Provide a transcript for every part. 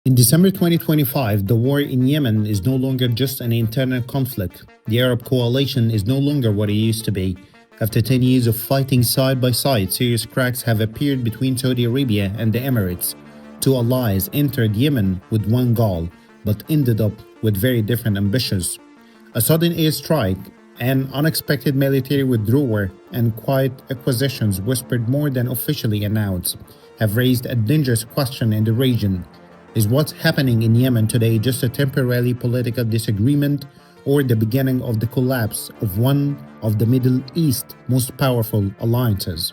In December 2025, the war in Yemen is no longer just an internal conflict. The Arab coalition is no longer what it used to be. After 10 years of fighting side by side, serious cracks have appeared between Saudi Arabia and the Emirates. Two allies entered Yemen with one goal, but ended up with very different ambitions. A sudden airstrike, an unexpected military withdrawal, and quiet acquisitions whispered more than officially announced have raised a dangerous question in the region. Is what's happening in Yemen today just a temporary political disagreement or the beginning of the collapse of one of the Middle East's most powerful alliances?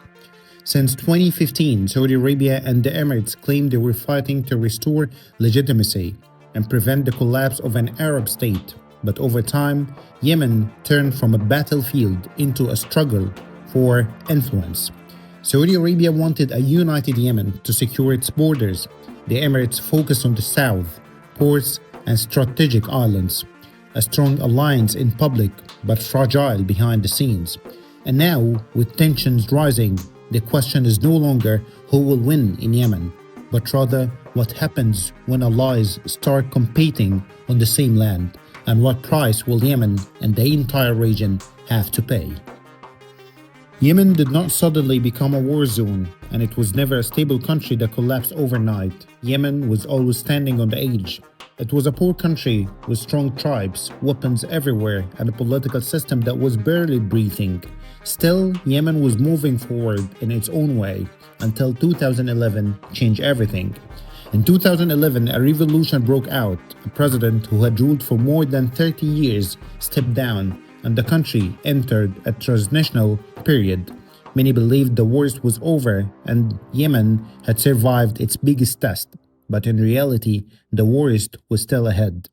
Since 2015, Saudi Arabia and the Emirates claimed they were fighting to restore legitimacy and prevent the collapse of an Arab state. But over time, Yemen turned from a battlefield into a struggle for influence. Saudi Arabia wanted a united Yemen to secure its borders. The Emirates focused on the south, ports, and strategic islands, a strong alliance in public but fragile behind the scenes. And now, with tensions rising, the question is no longer who will win in Yemen, but rather what happens when allies start competing on the same land, and what price will Yemen and the entire region have to pay. Yemen did not suddenly become a war zone, and it was never a stable country that collapsed overnight. Yemen was always standing on the edge. It was a poor country with strong tribes, weapons everywhere, and a political system that was barely breathing. Still, Yemen was moving forward in its own way until 2011 changed everything. In 2011, a revolution broke out. A president who had ruled for more than 30 years stepped down, and the country entered a transitional period. Many believed the worst was over and Yemen had survived its biggest test, but in reality, the worst was still ahead.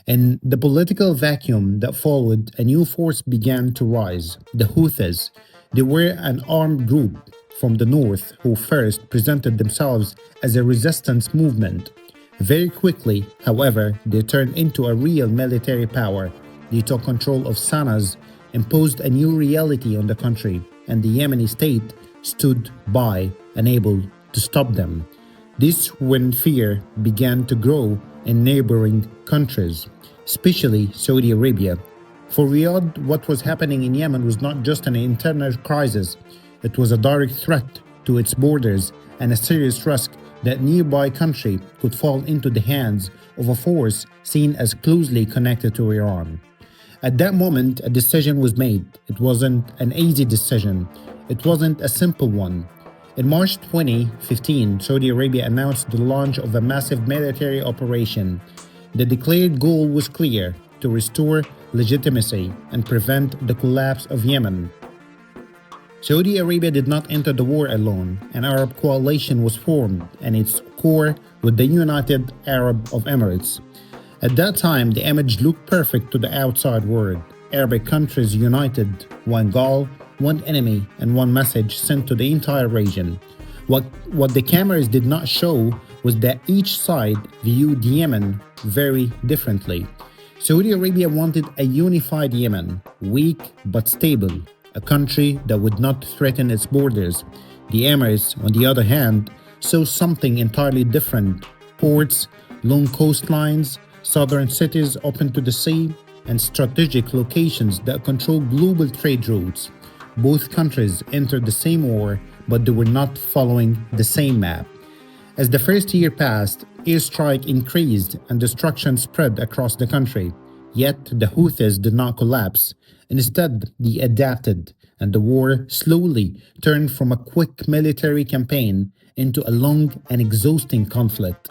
In the political vacuum that followed, a new force began to rise: the Houthis. They were an armed group from the north who first presented themselves as a resistance movement. Very quickly, however, they turned into a real military power. They took control of Sana's, imposed a new reality on the country, and the Yemeni state stood by, unable to stop them. This when fear began to grow in neighboring countries, especially Saudi Arabia. For Riyadh, what was happening in Yemen was not just an internal crisis, it was a direct threat to its borders and a serious risk that nearby country could fall into the hands of a force seen as closely connected to Iran. At that moment, a decision was made. It wasn't an easy decision. It wasn't a simple one. In March 2015, Saudi Arabia announced the launch of a massive military operation. The declared goal was clear: to restore legitimacy and prevent the collapse of Yemen. Saudi Arabia did not enter the war alone. An Arab coalition was formed, and its core with the United Arab of Emirates. At that time, the image looked perfect to the outside world. Arabic countries united, one goal, one enemy, and one message sent to the entire region. What the cameras did not show was that each side viewed Yemen very differently. Saudi Arabia wanted a unified Yemen, weak but stable, a country that would not threaten its borders. The Emirates, on the other hand, saw something entirely different: ports, long coastlines, southern cities open to the sea, and strategic locations that control global trade routes. Both countries entered the same war, but they were not following the same map. As the first year passed, airstrike increased and destruction spread across the country. Yet the Houthis did not collapse. Instead, they adapted, and the war slowly turned from a quick military campaign into a long and exhausting conflict.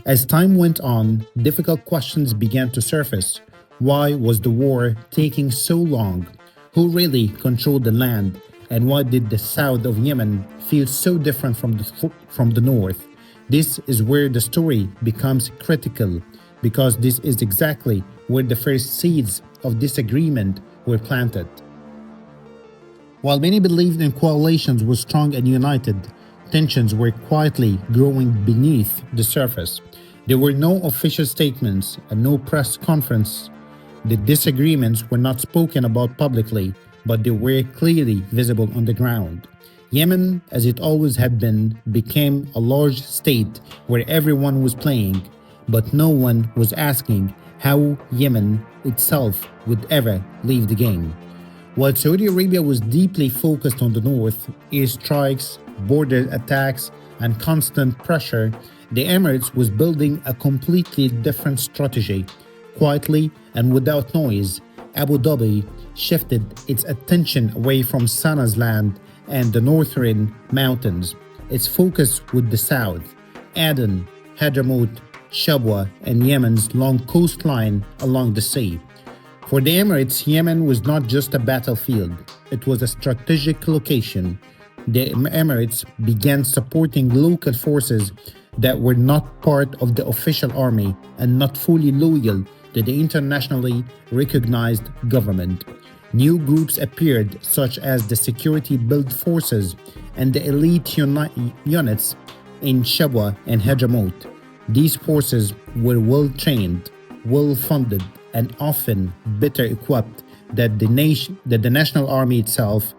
As time went on, difficult questions began to surface. Why was the war taking so long? Who really controlled the land? And why did the south of Yemen feel so different from the north? This is where the story becomes critical, because this is exactly where the first seeds of disagreement were planted. While many believed in coalitions were strong and united, tensions were quietly growing beneath the surface. There were no official statements and no press conference. The disagreements were not spoken about publicly, but they were clearly visible on the ground. Yemen, as it always had been, became a large state where everyone was playing, but no one was asking how Yemen itself would ever leave the game. While Saudi Arabia was deeply focused on the north, airstrikes, border attacks, and constant pressure, the Emirates was building a completely different strategy. Quietly and without noise, Abu Dhabi shifted its attention away from Sana's land and the northern mountains. Its focus with the south, Aden, Hadramaut, Shabwa, and Yemen's long coastline along the sea. For the Emirates, Yemen was not just a battlefield, it was a strategic location. The Emirates began supporting local forces that were not part of the official army and not fully loyal to the internationally recognized government. New groups appeared, such as the Security Build Forces and the elite units in Shabwa and Hadramaut. These forces were well trained, well funded, and often better equipped than the national army itself.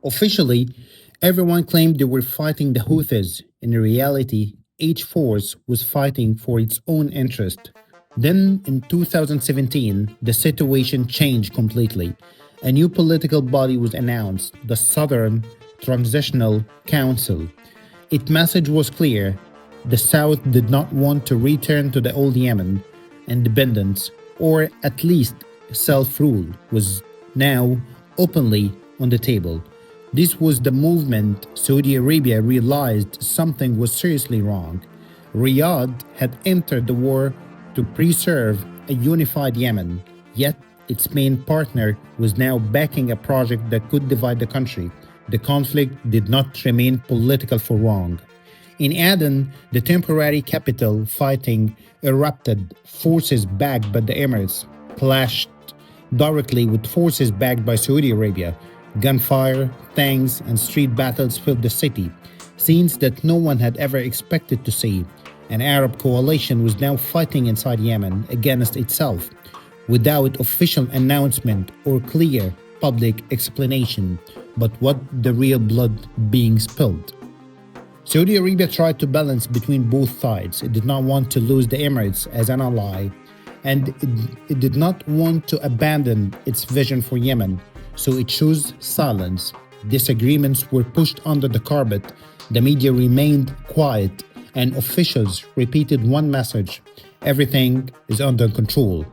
Officially, everyone claimed they were fighting the Houthis. In reality, each force was fighting for its own interest. Then, in 2017, the situation changed completely. A new political body was announced, the Southern Transitional Council. Its message was clear: the South did not want to return to the old Yemen. Independence, or at least self rule, was now openly on the table. This was the movement Saudi Arabia realized something was seriously wrong. Riyadh had entered the war to preserve a unified Yemen, yet its main partner was now backing a project that could divide the country. The conflict did not remain political for long. In Aden, the temporary capital, fighting erupted. Forces backed by the Emirates clashed directly with forces backed by Saudi Arabia. Gunfire, tanks, and street battles filled the city, scenes that no one had ever expected to see. An Arab coalition was now fighting inside Yemen against itself, without official announcement or clear public explanation, but what the real blood being spilled. Saudi Arabia tried to balance between both sides. It did not want to lose the Emirates as an ally, and it did not want to abandon its vision for Yemen, so it chose silence. Disagreements were pushed under the carpet, the media remained quiet, and officials repeated one message: everything is under control.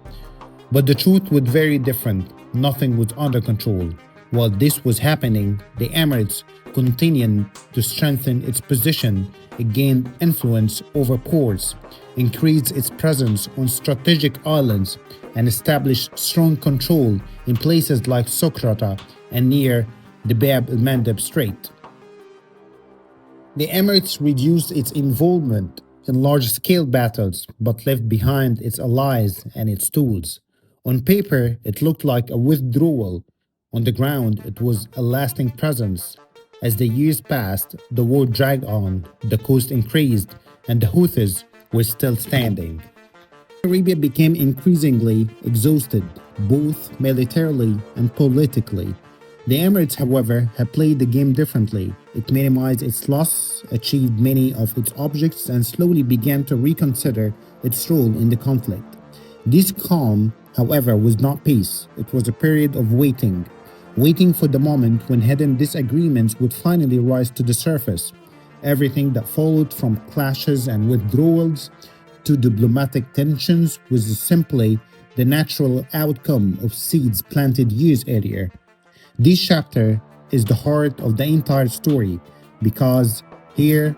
But the truth was very different. Nothing was under control. While this was happening, the Emirates continued to strengthen its position. It gained influence over ports, increased its presence on strategic islands, and established strong control in places like Socotra and near the Bab el-Mandeb Strait. The Emirates reduced its involvement in large-scale battles but left behind its allies and its tools. On paper, it looked like a withdrawal. On the ground, it was a lasting presence. As the years passed, the war dragged on, the cost increased, and the Houthis were still standing. Arabia became increasingly exhausted, both militarily and politically. The Emirates, however, had played the game differently. It minimized its loss, achieved many of its objectives, and slowly began to reconsider its role in the conflict. This calm, however, was not peace. It was a period of waiting for the moment when hidden disagreements would finally rise to the surface. Everything that followed, from clashes and withdrawals to diplomatic tensions, was simply the natural outcome of seeds planted years earlier. This chapter is the heart of the entire story, because here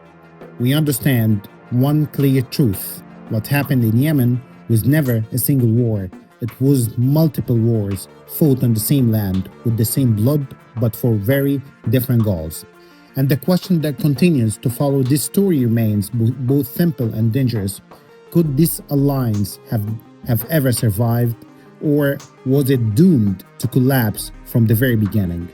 we understand one clear truth: what happened in Yemen was never a single war. It was multiple wars fought on the same land with the same blood, but for very different goals. And the question that continues to follow this story remains both simple and dangerous. Could this alliance have ever survived, or was it doomed to collapse from the very beginning?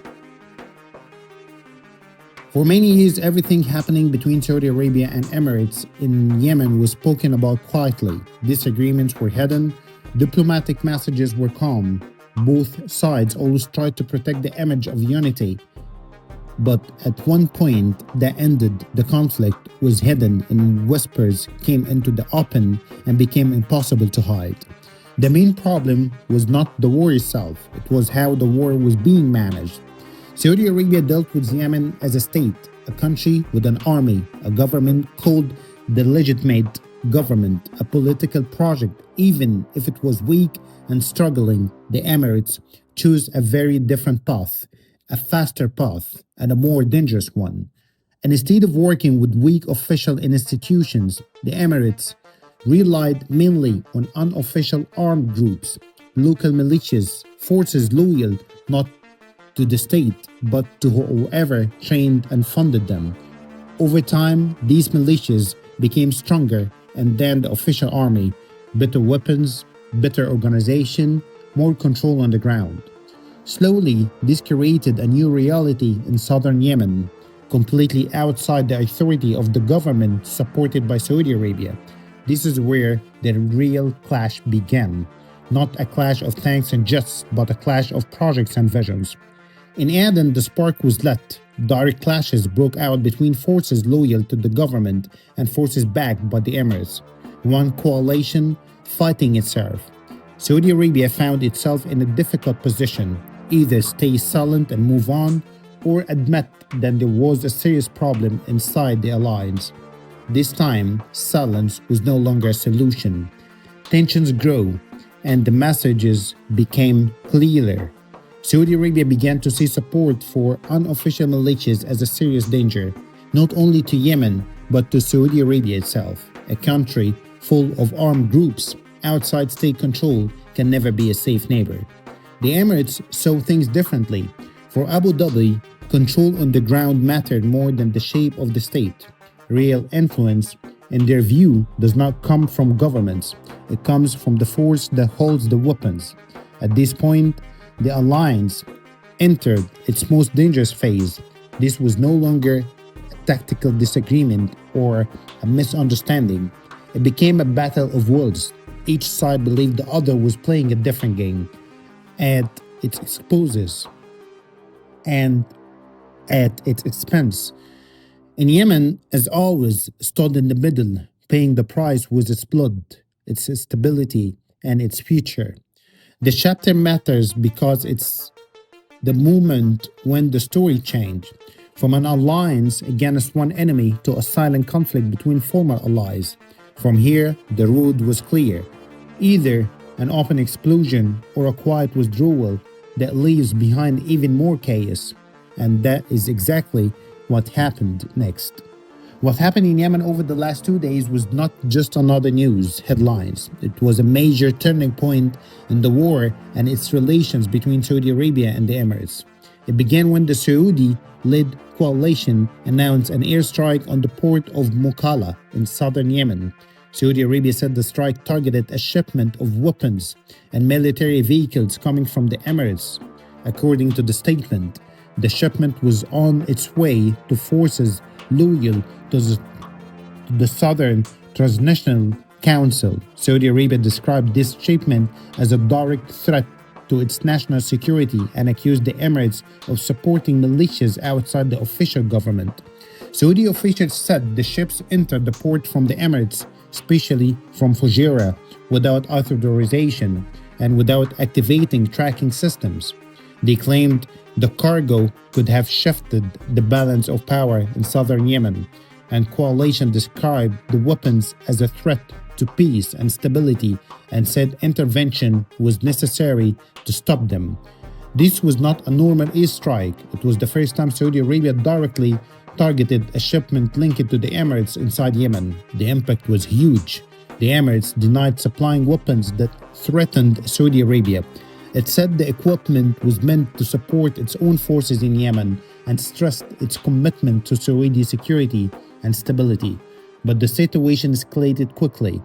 For many years, everything happening between Saudi Arabia and Emirates in Yemen was spoken about quietly. Disagreements were hidden, diplomatic messages were calm. Both sides always tried to protect the image of unity. But at one point that ended, the conflict was hidden and whispers came into the open and became impossible to hide. The main problem was not the war itself, it was how the war was being managed. Saudi Arabia dealt with Yemen as a state, a country with an army, a government called the legitimate government, a political project. Even if it was weak and struggling, the Emirates chose a very different path, a faster path, and a more dangerous one. And instead of working with weak official institutions, the Emirates relied mainly on unofficial armed groups, local militias, forces loyal not to the state but to whoever trained and funded them. Over time, these militias became stronger, and then the official army, better weapons, better organization, more control on the ground. Slowly, this created a new reality in southern Yemen, completely outside the authority of the government supported by Saudi Arabia. This is where the real clash began. Not a clash of tanks and jets, but a clash of projects and visions. In Aden, the spark was lit. Direct clashes broke out between forces loyal to the government and forces backed by the Emirates, one coalition fighting itself. Saudi Arabia found itself in a difficult position: either stay silent and move on, or admit that there was a serious problem inside the alliance. This time, silence was no longer a solution. Tensions grew, and the messages became clearer. Saudi Arabia began to see support for unofficial militias as a serious danger, not only to Yemen, but to Saudi Arabia itself. A country full of armed groups outside state control can never be a safe neighbor. The Emirates saw things differently. For Abu Dhabi, control on the ground mattered more than the shape of the state. Real influence, in their view, does not come from governments. It comes from the force that holds the weapons. At this point, the alliance entered its most dangerous phase. This was no longer a tactical disagreement or a misunderstanding. It became a battle of wills. Each side believed the other was playing a different game at its exposes and at its expense. In Yemen, as always, stood in the middle, paying the price with its blood, its stability, and its future. The chapter matters because it's the moment when the story changed from an alliance against one enemy to a silent conflict between former allies. From here, the road was clear: either an open explosion or a quiet withdrawal that leaves behind even more chaos. And that is exactly what happened next. What happened in Yemen over the last 2 days was not just another news headlines. It was a major turning point in the war and its relations between Saudi Arabia and the Emirates. It began when the Saudi-led coalition announced an airstrike on the port of Mukalla in southern Yemen. Saudi Arabia said the strike targeted a shipment of weapons and military vehicles coming from the Emirates. According to the statement, the shipment was on its way to forces loyal to the Southern Transnational Council. Saudi Arabia described this shipment as a direct threat to its national security and accused the Emirates of supporting militias outside the official government. Saudi officials said the ships entered the port from the Emirates, especially from Fujairah, without authorization and without activating tracking systems. They claimed the cargo could have shifted the balance of power in southern Yemen, and coalition described the weapons as a threat to peace and stability and said intervention was necessary to stop them. This was not a normal airstrike. It was the first time Saudi Arabia directly targeted a shipment linked to the Emirates inside Yemen. The impact was huge. The Emirates denied supplying weapons that threatened Saudi Arabia. It said the equipment was meant to support its own forces in Yemen and stressed its commitment to Saudi security and stability. But the situation escalated quickly.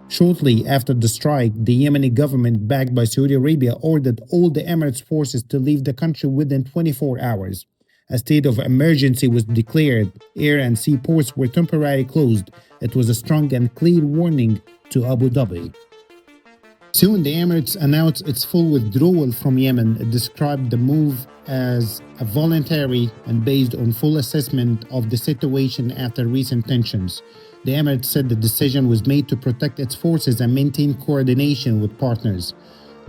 Shortly after the strike, the Yemeni government, backed by Saudi Arabia, ordered all the Emirates forces to leave the country within 24 hours. A state of emergency was declared. Air and sea ports were temporarily closed. It was a strong and clear warning to Abu Dhabi. Soon, the Emirates announced its full withdrawal from Yemen. It described the move as a voluntary and based on full assessment of the situation after recent tensions. The Emirates said the decision was made to protect its forces and maintain coordination with partners.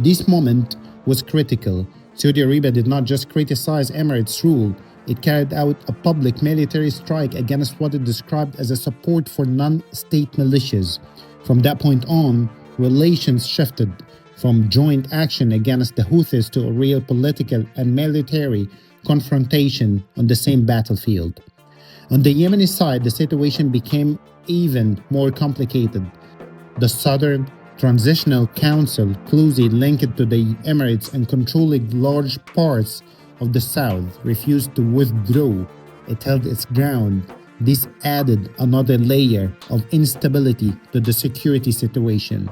This moment was critical. Saudi Arabia did not just criticize Emirates' rule, it carried out a public military strike against what it described as a support for non-state militias. From that point on, relations shifted from joint action against the Houthis to a real political and military confrontation on the same battlefield. On the Yemeni side, the situation became even more complicated. The Southern Transitional Council, closely linked to the Emirates and controlling large parts of the south, refused to withdraw. It held its ground. This added another layer of instability to the security situation.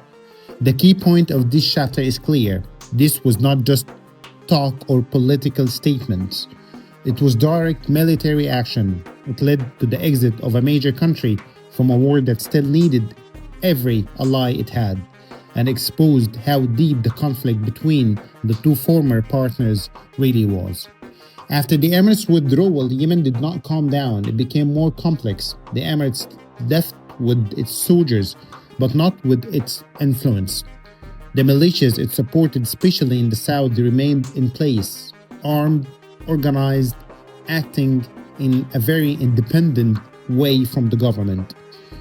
The key point of this chapter is clear. This was not just talk or political statements. It was direct military action. It led to the exit of a major country from a war that still needed every ally it had, and exposed how deep the conflict between the two former partners really was. After the Emirates' withdrawal, Yemen did not calm down. It became more complex. The Emirates left with its soldiers, but not with its influence. The militias it supported, especially in the south, remained in place, armed, organized, acting in a very independent way from the government.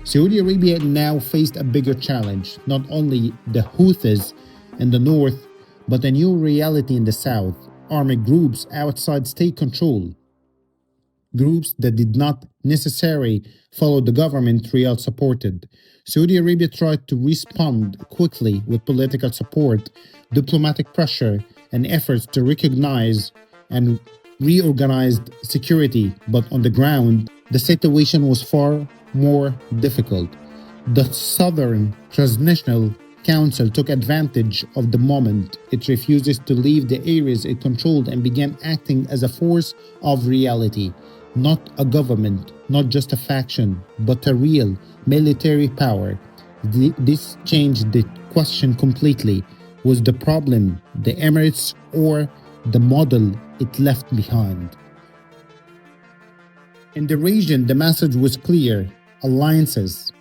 Saudi Arabia now faced a bigger challenge, not only the Houthis in the north, but a new reality in the south, armed groups outside state control, groups that did not necessarily follow the government Riyadh supported. Saudi Arabia tried to respond quickly with political support, diplomatic pressure, and efforts to recognize and reorganize security, but on the ground, the situation was far more difficult. The Southern Transitional Council took advantage of the moment. It refuses to leave the areas it controlled and began acting as a force of reality, not a government, not just a faction, but a real military power. This changed the question completely. Was the problem the Emirates or the model it left behind? In the region, the message was clear. Alliances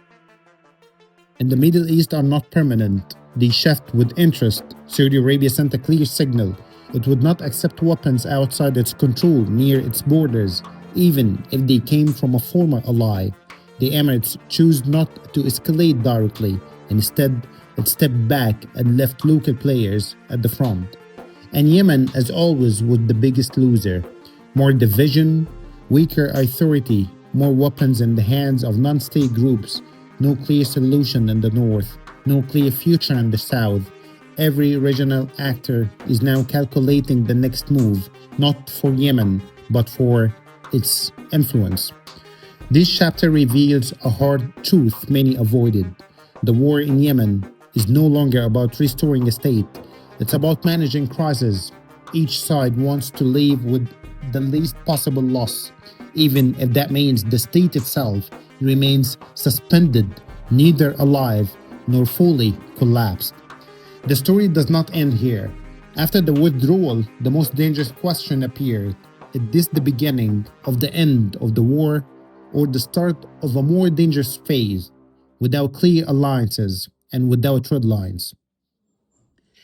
in the Middle East are not permanent. They shift with interest. Saudi Arabia sent a clear signal. It would not accept weapons outside its control near its borders, even if they came from a former ally. The Emirates chose not to escalate directly. Instead, it stepped back and left local players at the front. And Yemen, as always, was the biggest loser. More division, weaker authority, more weapons in the hands of non-state groups, no clear solution in the north, no clear future in the south. Every regional actor is now calculating the next move, not for Yemen, but for its influence. This chapter reveals a hard truth many avoided. The war in Yemen is no longer about restoring a state. It's about managing crises. Each side wants to leave with the least possible loss, even if that means the state itself remains suspended, neither alive nor fully collapsed. The story does not end here. After the withdrawal, the most dangerous question appeared. Is this the beginning of the end of the war or the start of a more dangerous phase, without clear alliances and without red lines?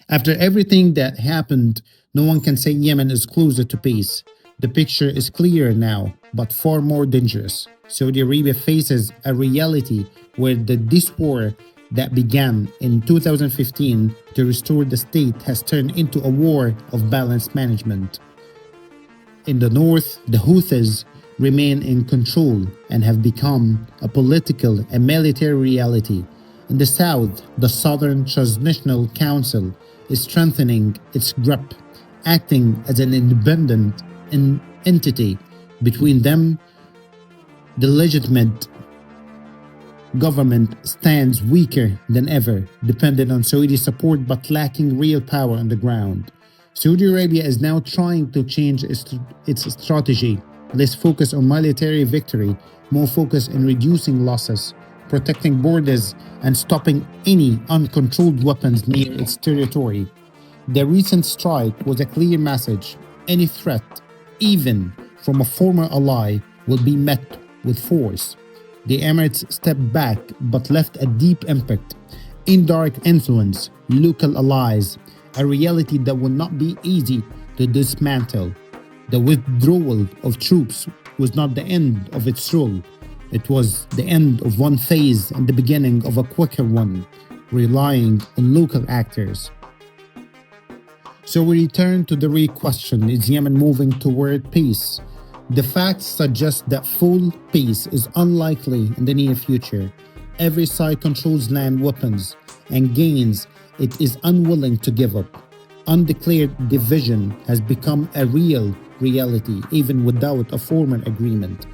After everything that happened, no one can say Yemen is closer to peace. The picture is clearer now, but far more dangerous. Saudi Arabia faces a reality where this war that began in 2015 to restore the state has turned into a war of balanced management. In the north, the Houthis remain in control and have become a political and military reality. In the south, the Southern Transitional Council is strengthening its grip, acting as an independent entity. Between them, the legitimate government stands weaker than ever, dependent on Saudi support but lacking real power on the ground. Saudi Arabia is now trying to change its strategy. Less focus on military victory, more focus on reducing losses, protecting borders, and stopping any uncontrolled weapons near its territory. The recent strike was a clear message. Any threat, even from a former ally, will be met with force. The Emirates stepped back but left a deep impact, indirect influence, local allies, a reality that will not be easy to dismantle. The withdrawal of troops was not the end of its rule. It was the end of one phase and the beginning of a quicker one, relying on local actors. So we return to the real question: is Yemen moving toward peace? The facts suggest that full peace is unlikely in the near future. Every side controls land, weapons, and gains it is unwilling to give up. Undeclared division has become a real reality, even without a formal agreement.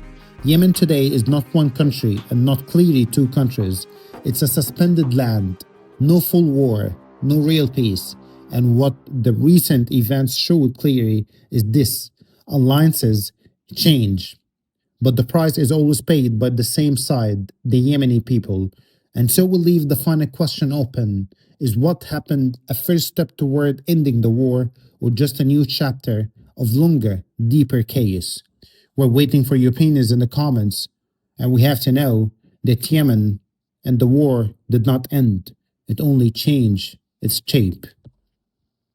Yemen today is not one country and not clearly two countries. It's a suspended land, no full war, no real peace. And what the recent events showed clearly is this: alliances change, but the price is always paid by the same side, the Yemeni people. And so we'll leave the final question open: is what happened a first step toward ending the war, or just a new chapter of longer, deeper chaos? We're waiting for your opinions in the comments, and we have to know that Yemen and the war did not end, it only changed its shape.